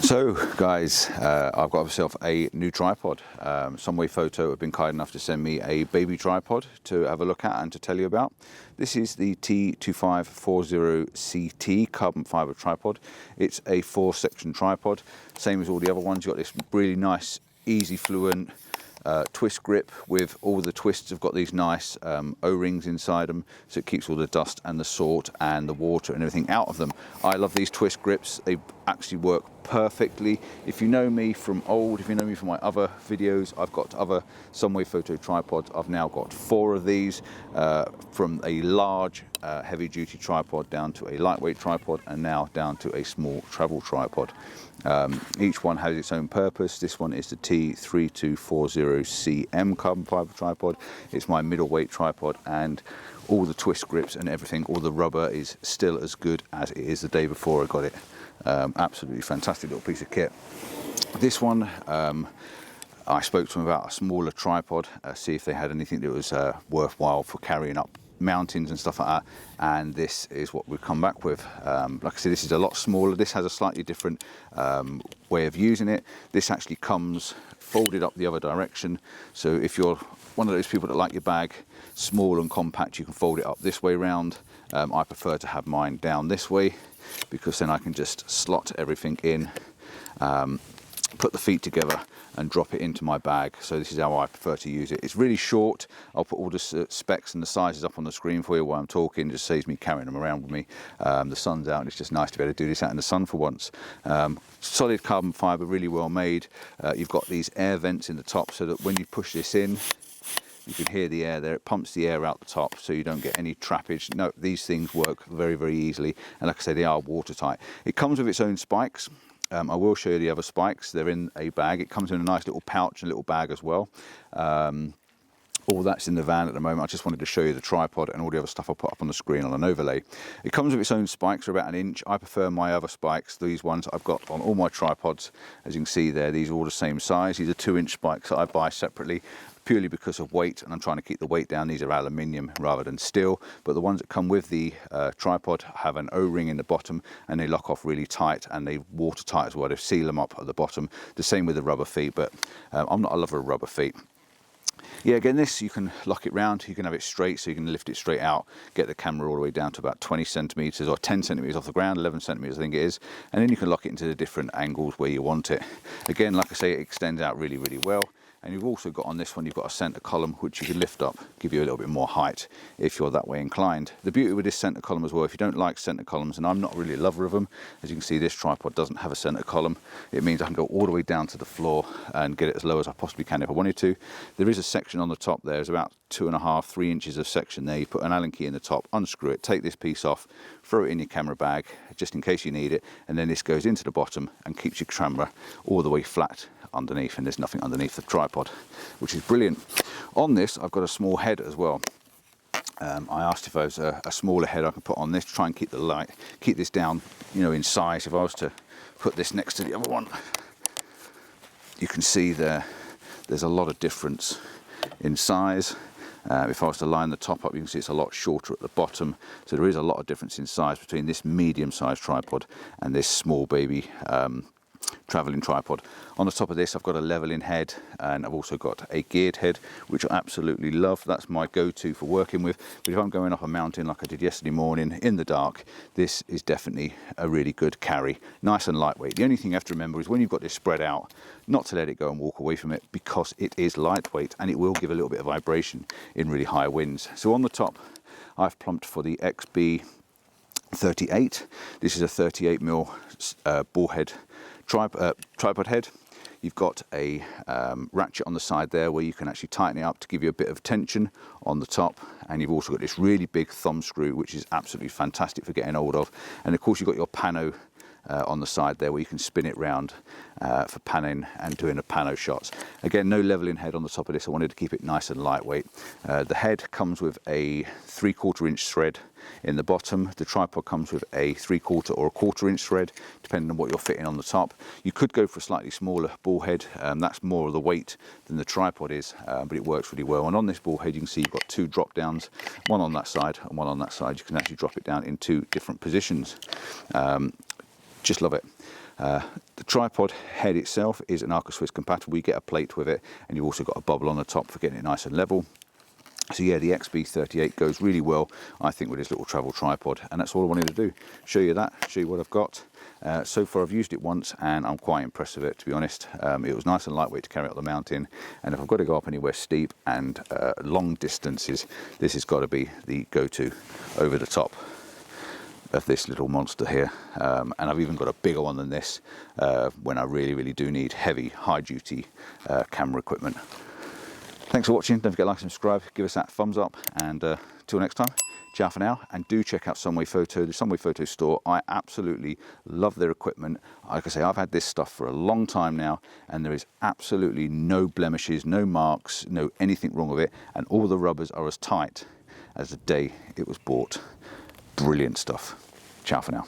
So guys, I've got myself a new tripod. Sunwayfoto have been kind enough to send me a baby tripod to have a look at and to tell you about. This is the T2540CT carbon fiber tripod. It's a 4-section tripod, same as all the other ones. You've got this really nice, easy, fluent twist grip with all the twists have got these nice O-rings inside them, so it keeps all the dust and the salt and the water and everything out of them. I love these twist grips. They actually work perfectly. If you know me from if you know me from my other videos, I've got other Sunwayfoto tripods. I've now got 4 of these, from a large heavy duty tripod down to a lightweight tripod, and now down to a small travel tripod. Each one has its own purpose. This one is the T2540CT carbon fiber tripod. It's my middleweight tripod, and all the twist grips and everything, all the rubber is still as good as it is the day before I got it. Absolutely fantastic little piece of kit. This one, I spoke to them about a smaller tripod, see if they had anything that was worthwhile for carrying up mountains and stuff like that, and this is what we've come back with. Like I said, this is a lot smaller. This has a slightly different way of using it. This actually comes folded up the other direction, so if you're one of those people that like your bag small and compact, you can fold it up this way round. I prefer to have mine down this way, because then I can just slot everything in, put the feet together and drop it into my bag. So this is how I prefer to use it. It's really short. I'll put all the specs and the sizes up on the screen for you while I'm talking. It just saves me carrying them around with me. The sun's out and it's just nice to be able to do this out in the sun for once. Solid carbon fiber, really well made. You've got these air vents in the top, so that when you push this in, you can hear the air there. It pumps the air out the top, so you don't get any trappage. No, these things work very, very easily. And like I say, they are watertight. It comes with its own spikes. I will show you the other spikes. They're in a bag. It comes in a nice little pouch and little bag as well. All that's in the van at the moment. I just wanted to show you the tripod and all the other stuff I'll put up on the screen on an overlay. It comes with its own spikes, they're about 1 inch. I prefer my other spikes, these ones I've got on all my tripods. As you can see there, these are all the same size. These are 2-inch spikes that I buy separately, purely because of weight, and I'm trying to keep the weight down. These are aluminium rather than steel, but the ones that come with the tripod have an O-ring in the bottom, and they lock off really tight, and they watertight as well. They seal them up at the bottom. The same with the rubber feet, but I'm not a lover of rubber feet. Yeah, again, this, you can lock it round, you can have it straight, so you can lift it straight out, get the camera all the way down to about 20 centimeters or 10 centimeters off the ground, 11 centimeters I think it is, and then you can lock it into the different angles where you want it. Again, like I say, it extends out really, really well. And you've also got on this one, you've got a center column which you can lift up, give you a little bit more height if you're that way inclined. The beauty with this center column as well, if you don't like center columns, and I'm not really a lover of them, as you can see, this tripod doesn't have a center column. It means I can go all the way down to the floor and get it as low as I possibly can if I wanted to. There is a section on the top there. There's about 2.5 to 3 inches of section there. You put an Allen key in the top, unscrew it, take this piece off, throw it in your camera bag just in case you need it, and then this goes into the bottom and keeps your camera all the way flat underneath, and there's nothing underneath the tripod, which is brilliant. On this, I've got a small head as well. I asked if there was a smaller head I could put on this to try and keep this down, you know, in size. If I was to put this next to the other one, you can see there's a lot of difference in size. If I was to line the top up, you can see it's a lot shorter at the bottom. So there is a lot of difference in size between this medium-sized tripod and this small baby traveling tripod. On the top of this, I've got a leveling head, and I've also got a geared head, which I absolutely love. That's my go-to for working with. But if I'm going up a mountain like I did yesterday morning in the dark, this is definitely a really good carry. Nice and lightweight. The only thing you have to remember is when you've got this spread out, not to let it go and walk away from it, because it is lightweight and it will give a little bit of vibration in really high winds. So on the top, I've plumped for the XB38. This is a 38mm ball head tripod head. You've got a ratchet on the side there where you can actually tighten it up to give you a bit of tension on the top, and you've also got this really big thumb screw, which is absolutely fantastic for getting hold of. And of course, you've got your pano on the side there where you can spin it round for panning and doing the pano shots. Again, no leveling head on the top of this. I wanted to keep it nice and lightweight. The head comes with a 3/4 inch thread in the bottom. The tripod comes with a 3/4 or a 1/4 inch thread, depending on what you're fitting on the top. You could go for a slightly smaller ball head. That's more of the weight than the tripod is, but it works really well. And on this ball head, you can see you've got 2 drop downs, one on that side and one on that side. You can actually drop it down in 2 different positions. Just love it. The tripod head itself is an Arca Swiss compatible. You get a plate with it, and you've also got a bubble on the top for getting it nice and level. So yeah, the XB38 goes really well, I think, with this little travel tripod, and that's all I wanted to do. Show you that, show you what I've got. So far I've used it once and I'm quite impressed with it, to be honest. It was nice and lightweight to carry up the mountain, and if I've got to go up anywhere steep and long distances, this has got to be the go-to over the top of this little monster here. And I've even got a bigger one than this when I really do need heavy, high-duty camera equipment. Thanks for watching. Don't forget to like and subscribe, give us that thumbs up, and till next time, ciao for now. And do check out Sunwayfoto, the Sunwayfoto store. I absolutely love their equipment. Like I say, I've had this stuff for a long time now, and there is absolutely no blemishes, no marks, no anything wrong with it, and all the rubbers are as tight as the day it was bought. Brilliant stuff. Ciao for now.